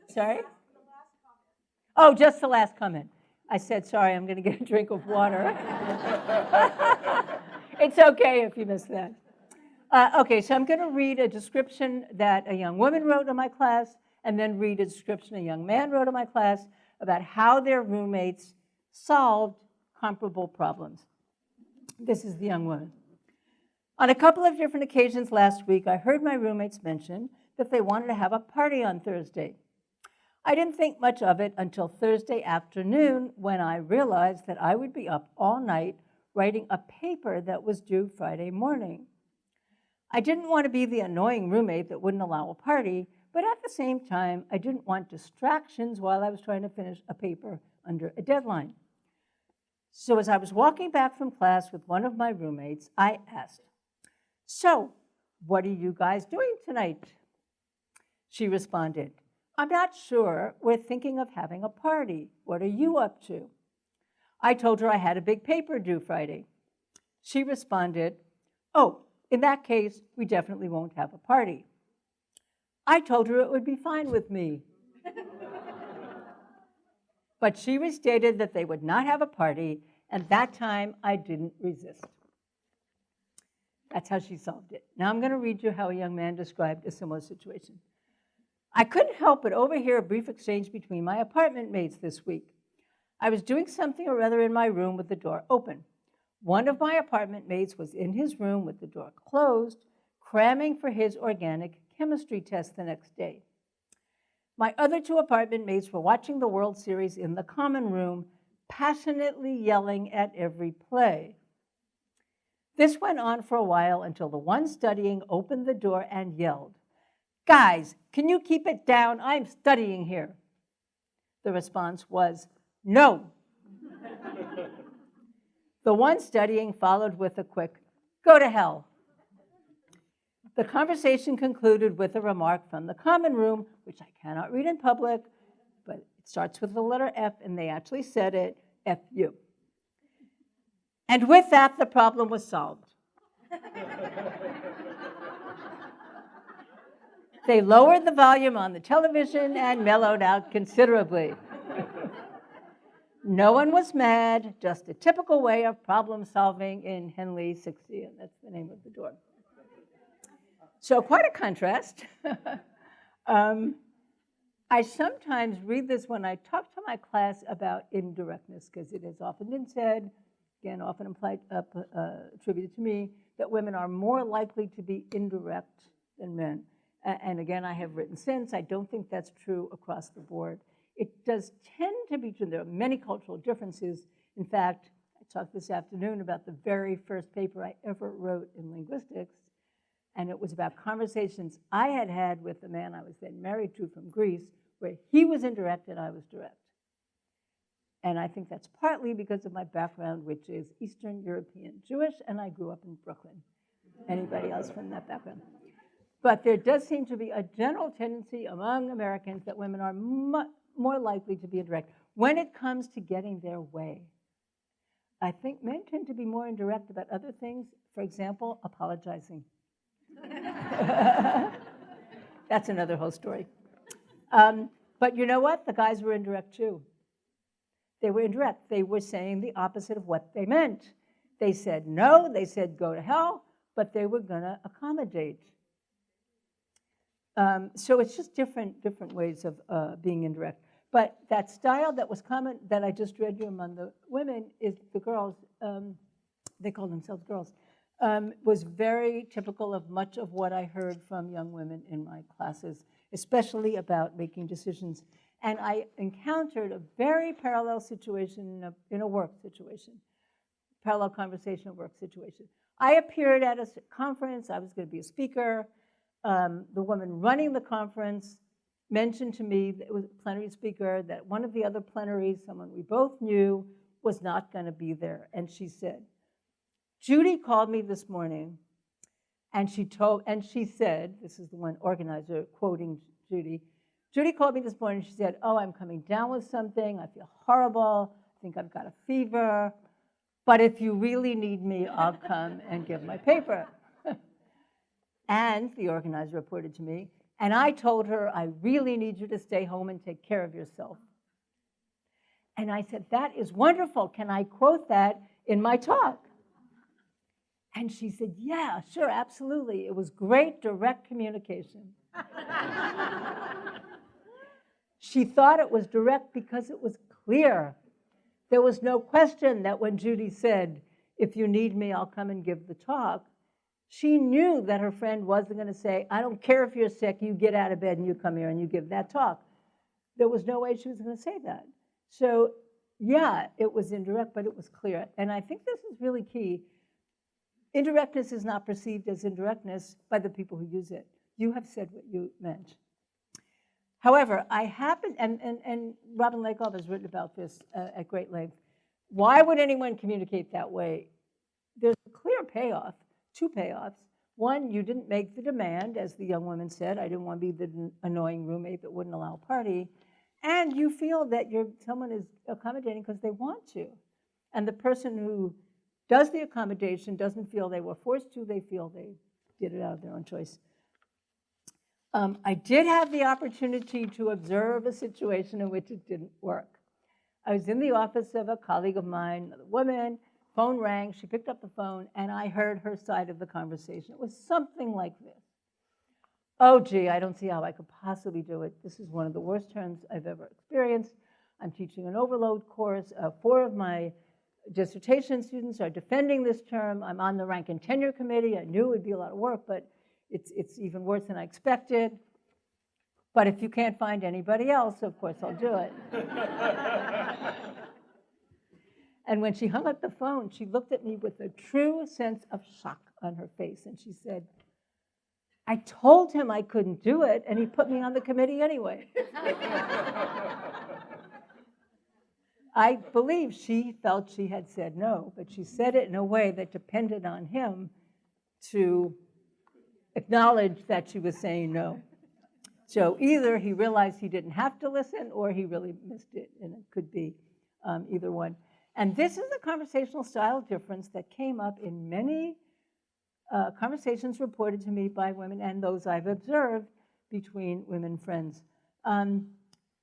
Sorry? Oh, just the last comment. I said, sorry, I'm going to get a drink of water. It's okay if you missed that. Okay, so I'm going to read a description that a young woman wrote in my class, and then read a description a young man wrote in my class about how their roommates solved comparable problems. This is the young woman. On a couple of different occasions last week, I heard my roommates mention that they wanted to have a party on Thursday. I didn't think much of it until Thursday afternoon when I realized that I would be up all night writing a paper that was due Friday morning. I didn't want to be the annoying roommate that wouldn't allow a party, but at the same time, I didn't want distractions while I was trying to finish a paper under a deadline. So as I was walking back from class with one of my roommates, I asked, "So, what are you guys doing tonight?" She responded, "I'm not sure. We're thinking of having a party. What are you up to?" I told her I had a big paper due Friday. She responded, "Oh, in that case, we definitely won't have a party." I told her it would be fine with me. But she restated that they would not have a party, and that time I didn't resist. That's how she solved it. Now I'm going to read you how a young man described a similar situation. I couldn't help but overhear a brief exchange between my apartment mates this week. I was doing something or other in my room with the door open. One of my apartment mates was in his room with the door closed, cramming for his organic chemistry test the next day. My other two apartment mates were watching the World Series in the common room, passionately yelling at every play. This went on for a while until the one studying opened the door and yelled, "Guys, can you keep it down? I'm studying here." The response was, "No." The one studying followed with a quick, "Go to hell." The conversation concluded with a remark from the common room, which I cannot read in public, but it starts with the letter F, and they actually said it, F you. And with that, the problem was solved. They lowered the volume on the television and mellowed out considerably. No one was mad, just a typical way of problem solving in Henley 60, and that's the name of the door. So quite a contrast. I sometimes read this when I talk to my class about indirectness, because it has often been said, again, often attributed to me, that women are more likely to be indirect than men. And again, I have written since, I don't think that's true across the board. It does tend to be true. There are many cultural differences. In fact, I talked this afternoon about the very first paper I ever wrote in linguistics, and it was about conversations I had had with the man I was then married to from Greece, where he was indirect and I was direct. And I think that's partly because of my background, which is Eastern European Jewish, and I grew up in Brooklyn. Anybody else from that background? But there does seem to be a general tendency among Americans that women are more likely to be indirect when it comes to getting their way. I think men tend to be more indirect about other things, for example, apologizing. That's another whole story. But you know what? The guys were indirect too. They were indirect. They were saying the opposite of what they meant. They said no, they said go to hell, but they were going to accommodate. So it's just different ways of being indirect. But that style that was common, that I just read you among the women, is the girls, they call themselves girls, was very typical of much of what I heard from young women in my classes, especially about making decisions. And I encountered a very parallel situation in a work situation, parallel conversation, a work situation. I appeared at a conference. I was going to be a speaker. The woman running the conference mentioned to me, that it was a plenary speaker, that one of the other plenaries, someone we both knew, was not going to be there. And she said, "Judy called me this morning, and she said," this is the one organizer quoting Judy, "Judy called me this morning, she said, 'Oh, I'm coming down with something, I feel horrible, I think I've got a fever, but if you really need me, I'll come and give my paper.'" And the organizer reported to me, and I told her, I really need you to stay home and take care of yourself. And I said, that is wonderful. Can I quote that in my talk? And she said, yeah, sure, absolutely. It was great direct communication. She thought it was direct because it was clear. There was no question that when Judy said, if you need me, I'll come and give the talk, she knew that her friend wasn't going to say, I don't care if you're sick, you get out of bed and you come here and you give that talk. There was no way she was going to say that. So, yeah, it was indirect, but it was clear. And I think this is really key. Indirectness is not perceived as indirectness by the people who use it. You have said what you meant. However, I happen, and Robin Lakoff has written about this at great length. Why would anyone communicate that way? There's a clear payoff, two payoffs. One, you didn't make the demand, as the young woman said. I didn't want to be the annoying roommate that wouldn't allow a party. And you feel that someone is accommodating because they want to. And the person who does the accommodation doesn't feel they were forced to. They feel they did it out of their own choice. I did have the opportunity to observe a situation in which it didn't work. I was in the office of a colleague of mine, another woman. Phone rang. She picked up the phone, and I heard her side of the conversation. It was something like this. Oh, gee, I don't see how I could possibly do it. This is one of the worst terms I've ever experienced. I'm teaching an overload course. 4 of my dissertation students are defending this term. I'm on the rank and tenure committee. I knew it would be a lot of work, but it's even worse than I expected. But if you can't find anybody else, of course I'll do it. And when she hung up the phone, she looked at me with a true sense of shock on her face, and she said, I told him I couldn't do it, and he put me on the committee anyway. I believe she felt she had said no, but she said it in a way that depended on him to acknowledge that she was saying no. So either he realized he didn't have to listen, or he really missed it, and it could be either one. And this is a conversational style difference that came up in many conversations reported to me by women and those I've observed between women friends.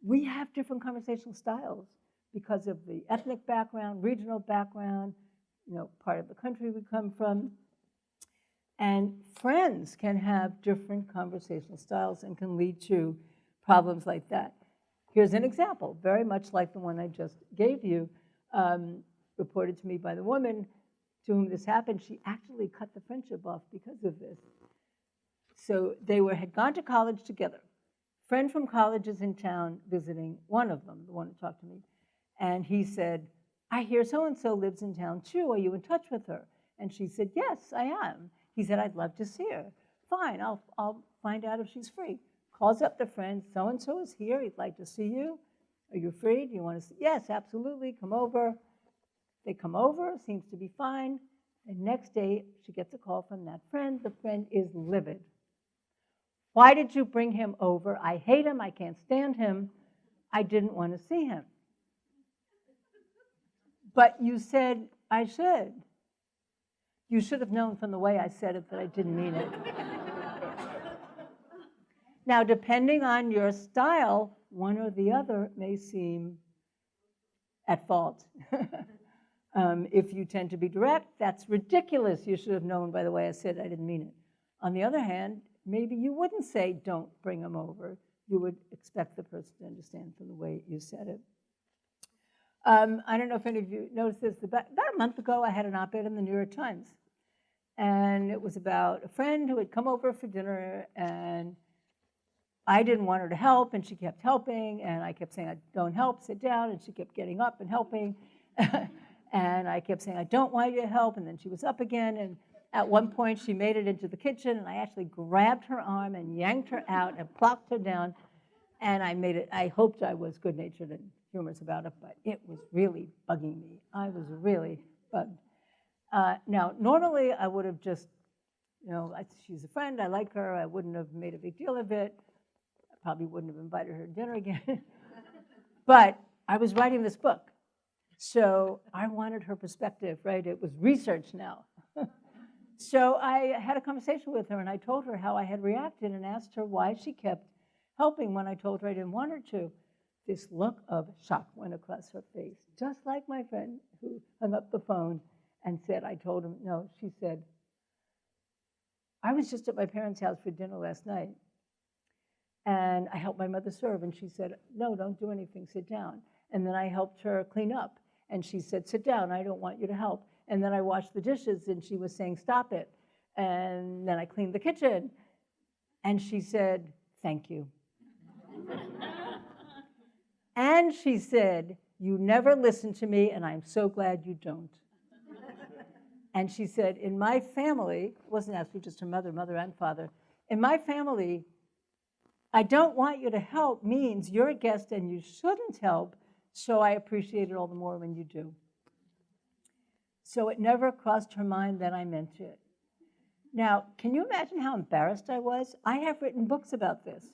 We have different conversational styles because of the ethnic background, regional background, part of the country we come from. And friends can have different conversational styles and can lead to problems like that. Here's an example, very much like the one I just gave you, reported to me by the woman to whom this happened. She actually cut the friendship off because of this. So they had gone to college together. Friend from college is in town visiting one of them, the one who talked to me. And he said, I hear so-and-so lives in town too. Are you in touch with her? And she said, yes, I am. He said, I'd love to see her. Fine, I'll find out if she's free. Calls up the friend, so-and-so is here. He'd like to see you. Are you free? Do you want to see? Yes, absolutely. Come over. They come over, seems to be fine. The next day, she gets a call from that friend. The friend is livid. Why did you bring him over? I hate him. I can't stand him. I didn't want to see him. But you said I should. You should have known from the way I said it that I didn't mean it. Now, depending on your style, one or the other may seem at fault. If you tend to be direct, that's ridiculous. You should have known by the way I said it, I didn't mean it. On the other hand, maybe you wouldn't say, don't bring him over. You would expect the person to understand from the way you said it. I don't know if any of you noticed this. About a month ago, I had an op-ed in the New York Times. And it was about a friend who had come over for dinner, and I didn't want her to help, and she kept helping, and I kept saying, I don't help, sit down, and she kept getting up and helping. And I kept saying, I don't want you to help, and then she was up again, and at one point she made it into the kitchen, and I actually grabbed her arm and yanked her out and plopped her down, and I hoped I was good-natured and humorous about it, but it was really bugging me. I was really bugged. Now, normally I would have just, she's a friend, I like her, I wouldn't have made a big deal of it. I probably wouldn't have invited her to dinner again. But I was writing this book, so I wanted her perspective, right? It was research now. So I had a conversation with her, and I told her how I had reacted and asked her why she kept helping when I told her I didn't want her to. This look of shock went across her face, just like my friend who hung up the phone and said, I told him, no, she said, I was just at my parents' house for dinner last night, and I helped my mother serve, and she said, no, don't do anything, sit down. And then I helped her clean up, and she said, sit down, I don't want you to help. And then I washed the dishes, and she was saying, stop it. And then I cleaned the kitchen, and she said, thank you. And she said, you never listen to me, and I'm so glad you don't. And she said, in my family, it wasn't actually just her mother and father, in my family, I don't want you to help means you're a guest and you shouldn't help, so I appreciate it all the more when you do. So it never crossed her mind that I meant it. Now, can you imagine how embarrassed I was? I have written books about this.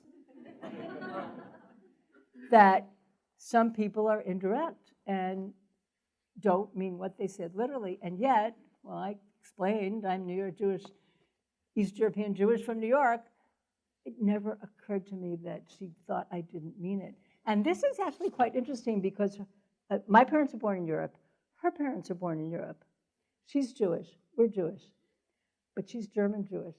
That some people are indirect and don't mean what they said literally, and yet, well, I explained I'm New York Jewish, East European Jewish from New York. It never occurred to me that she thought I didn't mean it. And this is actually quite interesting because my parents are born in Europe. Her parents are born in Europe. She's Jewish. We're Jewish. But she's German Jewish.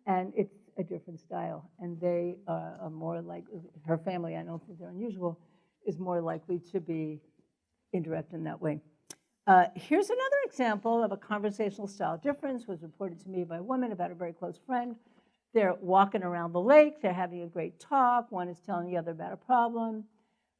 And it's a different style. And they are more like, her family, I don't think they're unusual, is more likely to be indirect in that way. Here's another example of a conversational style difference. Was reported to me by a woman about a very close friend. They're walking around the lake. They're having a great talk. One is telling the other about a problem.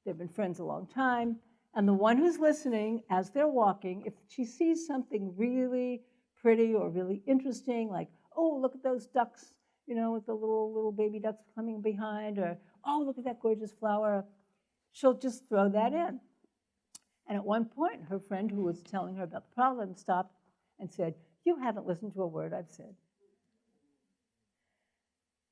They've been friends a long time. And the one who's listening, as they're walking, if she sees something really pretty or really interesting, like, oh, look at those ducks, you know, with the little baby ducks coming behind, or, oh, look at that gorgeous flower, she'll just throw that in. And at one point, her friend who was telling her about the problem stopped and said, you haven't listened to a word I've said.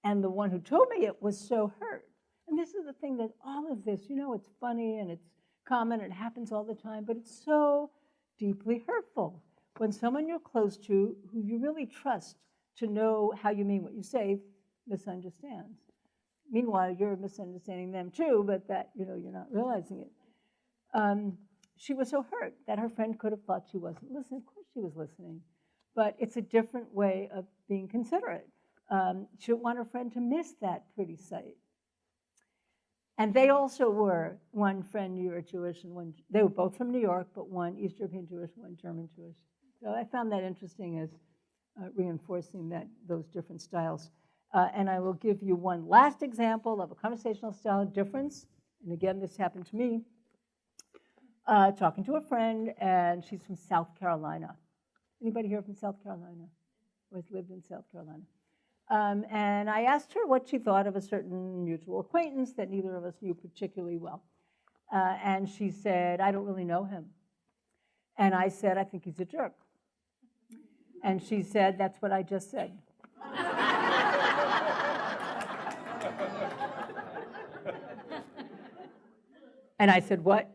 And the one who told me it was so hurt. And this is the thing that all of this, you know, it's funny and it's common and it happens all the time, but it's so deeply hurtful when someone you're close to, who you really trust to know how you mean what you say, misunderstands. Meanwhile, you're misunderstanding them too, but that, you know, you're not realizing it. She was so hurt that her friend could have thought she wasn't listening. Of course she was listening, but it's a different way of being considerate. She didn't want her friend to miss that pretty sight. And they also were, one friend New York Jewish and one, they were both from New York, but one East European Jewish, one German Jewish. So I found that interesting as reinforcing those different styles. And I will give you one last example of a conversational style difference. And again, this happened to me. Talking to a friend, and she's from South Carolina. Anybody here from South Carolina? Who has lived in South Carolina? And I asked her what she thought of a certain mutual acquaintance that neither of us knew particularly well. And she said, I don't really know him. And I said, I think he's a jerk. And she said, that's what I just said. And I said, what?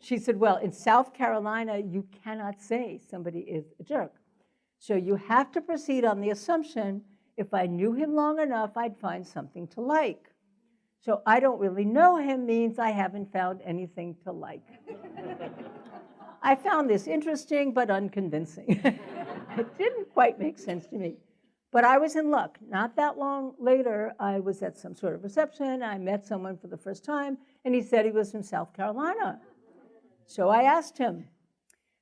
She said, well, in South Carolina, you cannot say somebody is a jerk. So you have to proceed on the assumption, if I knew him long enough, I'd find something to like. So I don't really know him means I haven't found anything to like. I found this interesting but unconvincing. It didn't quite make sense to me. But I was in luck. Not that long later, I was at some sort of reception. I met someone for the first time, and he said he was from South Carolina. So I asked him,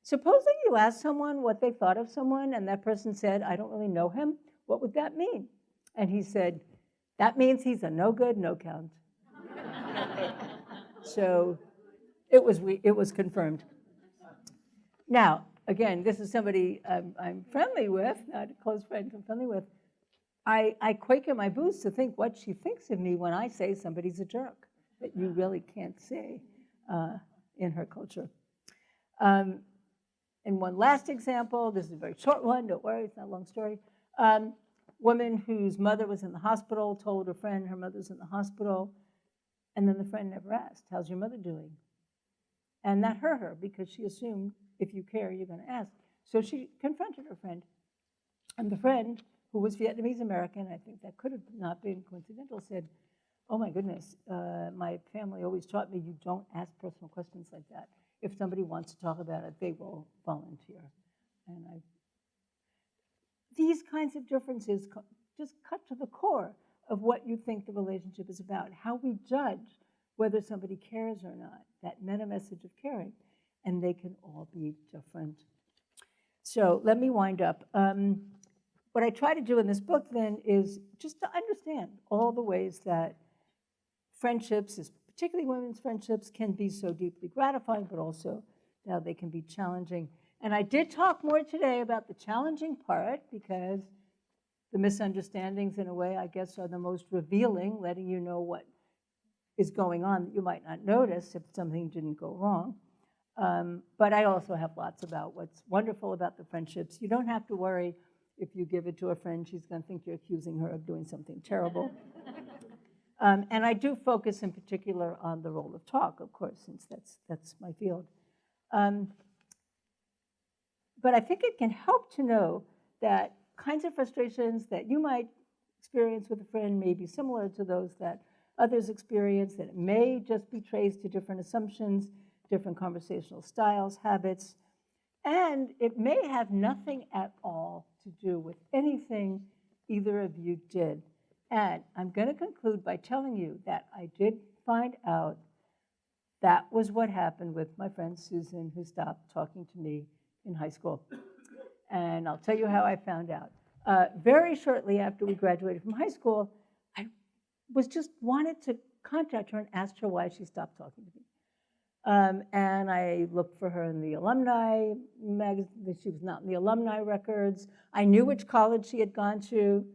supposing you asked someone what they thought of someone, and that person said, I don't really know him, what would that mean? And he said, that means he's a no good, no count. So it was confirmed. Now, again, this is somebody I'm friendly with, not a close friend I'm friendly with. I quake in my boots to think what she thinks of me when I say somebody's a jerk, that you really can't say in her culture. And one last example, this is a very short one, don't worry, it's not a long story. Woman whose mother was in the hospital told her friend her mother's in the hospital, and then the friend never asked, how's your mother doing? And that hurt her because she assumed if you care, you're going to ask. So she confronted her friend. And the friend, who was Vietnamese American, I think that could have not been coincidental, said, "Oh my goodness, my family always taught me you don't ask personal questions like that. If somebody wants to talk about it, they will volunteer." And these kinds of differences just cut to the core of what you think the relationship is about, how we judge whether somebody cares or not, that meta message of caring, and they can all be different. So let me wind up. What I try to do in this book then is just to understand all the ways that friendships, particularly women's friendships, can be so deeply gratifying, but also how they can be challenging. And I did talk more today about the challenging part because the misunderstandings, in a way, I guess, are the most revealing, letting you know what is going on that you might not notice if something didn't go wrong. But I also have lots about what's wonderful about the friendships. You don't have to worry if you give it to a friend, she's going to think you're accusing her of doing something terrible. And I do focus in particular on the role of talk, of course, since that's my field. But I think it can help to know that kinds of frustrations that you might experience with a friend may be similar to those that others experience, that it may just be traced to different assumptions, different conversational styles, habits, and it may have nothing at all to do with anything either of you did. And I'm going to conclude by telling you that I did find out that was what happened with my friend Susan, who stopped talking to me in high school. And I'll tell you how I found out. Very shortly after we graduated from high school, I wanted to contact her and ask her why she stopped talking to me. And I looked for her in the alumni magazine. She was not in the alumni records. I knew which college she had gone to,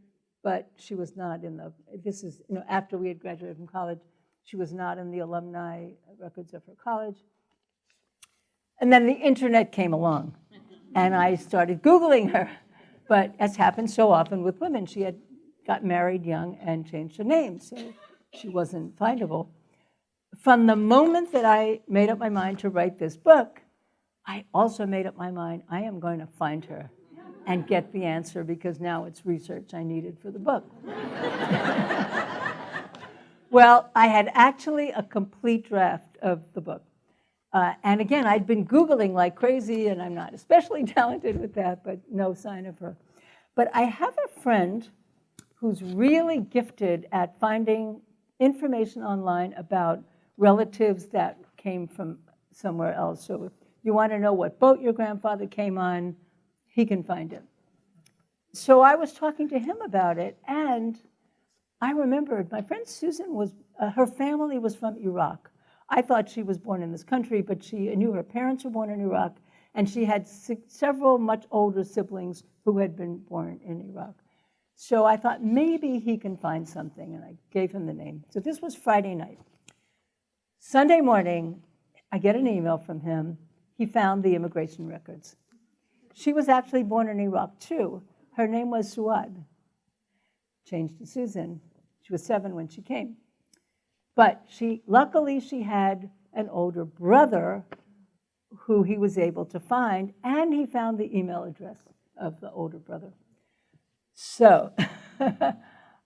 but she was not in this is, after we had graduated from college, she was not in the alumni records of her college. And then the internet came along, and I started Googling her. But as happens so often with women, she had got married young and changed her name, so she wasn't findable. From the moment that I made up my mind to write this book, I also made up my mind I am going to find her and get the answer, because now it's research I needed for the book. Well, I had actually a complete draft of the book. And again, I'd been Googling like crazy, and I'm not especially talented with that, but no sign of her. But I have a friend who's really gifted at finding information online about relatives that came from somewhere else. So if you want to know what boat your grandfather came on, he can find it. So I was talking to him about it, and I remembered my friend Susan her family was from Iraq. I thought she was born in this country, but I knew her parents were born in Iraq, and she had several much older siblings who had been born in Iraq. So I thought maybe he can find something, and I gave him the name. So this was Friday night. Sunday morning, I get an email from him. He found the immigration records. She was actually born in Iraq, too. Her name was Suad. Changed to Susan. She was 7 when she came. But luckily she had an older brother who he was able to find, and he found the email address of the older brother. So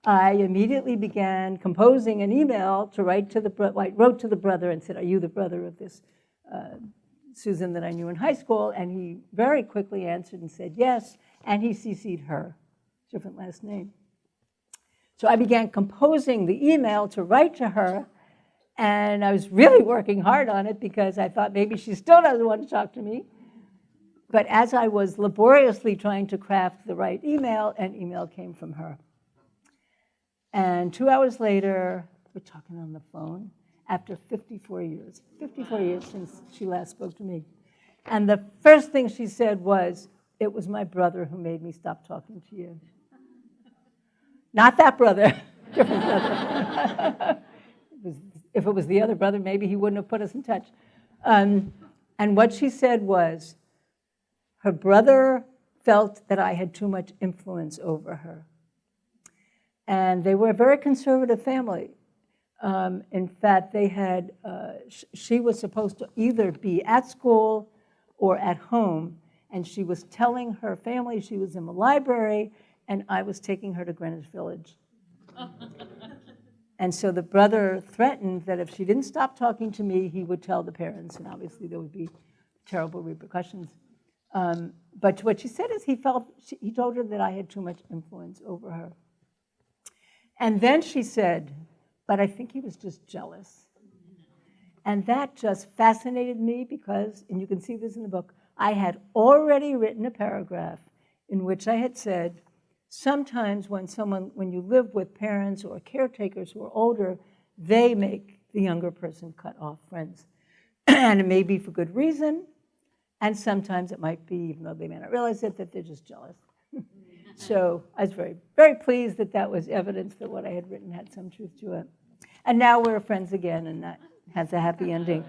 I immediately began composing an email to write to the brother. I wrote to the brother and said, "Are you the brother of this Susan that I knew in high school?" And he very quickly answered and said yes, and he CC'd her, different last name. So I began composing the email to write to her, and I was really working hard on it because I thought maybe she still doesn't want to talk to me. But as I was laboriously trying to craft the right email, an email came from her. And 2 hours later, we're talking on the phone after 54 years since she last spoke to me. And the first thing she said was, "It was my brother who made me stop talking to you." Not that brother, different brother. If it was the other brother, maybe he wouldn't have put us in touch. And what she said was, her brother felt that I had too much influence over her. And they were a very conservative family. In fact, they she was supposed to either be at school or at home, and she was telling her family she was in the library, and I was taking her to Greenwich Village. And so the brother threatened that if she didn't stop talking to me, he would tell the parents, and obviously there would be terrible repercussions. But what she said is he told her that I had too much influence over her. And then she said, but I think he was just jealous. And that just fascinated me because, and you can see this in the book, I had already written a paragraph in which I had said, sometimes when you live with parents or caretakers who are older, they make the younger person cut off friends. And it may be for good reason, and sometimes it might be, even though they may not realize it, that they're just jealous. So I was very, very pleased that that was evidence that what I had written had some truth to it. And now we're friends again, and that has a happy ending.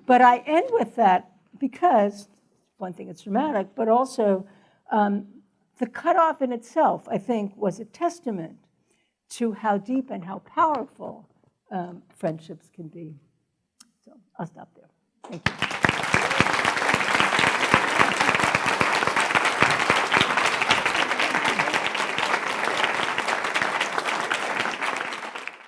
But I end with that because, one thing, it's dramatic, but also the cutoff in itself, I think, was a testament to how deep and how powerful friendships can be. So I'll stop there. Thank you.